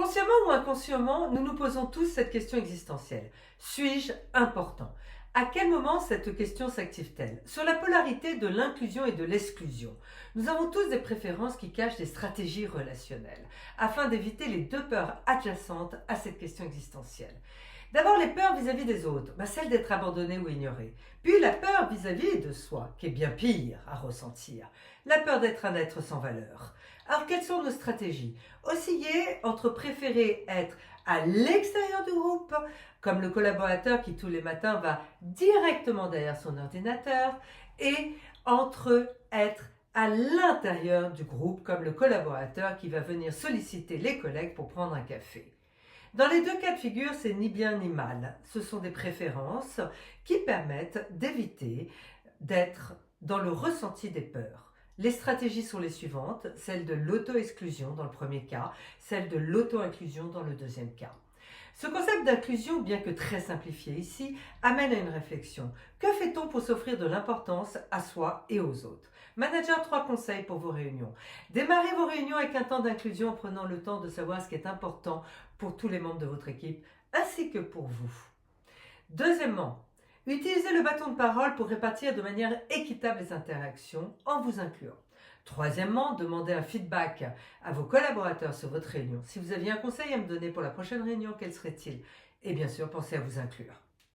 Consciemment ou inconsciemment, nous nous posons tous cette question existentielle. Suis-je important? À quel moment cette question s'active-t-elle? Sur la polarité de l'inclusion et de l'exclusion, nous avons tous des préférences qui cachent des stratégies relationnelles, afin d'éviter les deux peurs adjacentes à cette question existentielle. D'abord les peurs vis-à-vis des autres, celle d'être abandonné ou ignoré. Puis la peur vis-à-vis de soi, qui est bien pire à ressentir. La peur d'être un être sans valeur. Alors quelles sont nos stratégies? Osciller entre préférer être à l'extérieur du groupe, comme le collaborateur qui tous les matins va directement derrière son ordinateur, et entre être à l'intérieur du groupe, comme le collaborateur qui va venir solliciter les collègues pour prendre un café. Dans les deux cas de figure, c'est ni bien ni mal. Ce sont des préférences qui permettent d'éviter d'être dans le ressenti des peurs. Les stratégies sont les suivantes, celle de l'auto-exclusion dans le premier cas, celle de l'auto-inclusion dans le deuxième cas. Ce concept d'inclusion, bien que très simplifié ici, amène à une réflexion. Que fait-on pour s'offrir de l'importance à soi et aux autres? Manager, 3 conseils pour vos réunions. Démarrez vos réunions avec un temps d'inclusion en prenant le temps de savoir ce qui est important pour tous les membres de votre équipe, ainsi que pour vous. Deuxièmement, utilisez le bâton de parole pour répartir de manière équitable les interactions en vous incluant. Troisièmement, demandez un feedback à vos collaborateurs sur votre réunion. Si vous aviez un conseil à me donner pour la prochaine réunion, quel serait-il? Et bien sûr, pensez à vous inclure.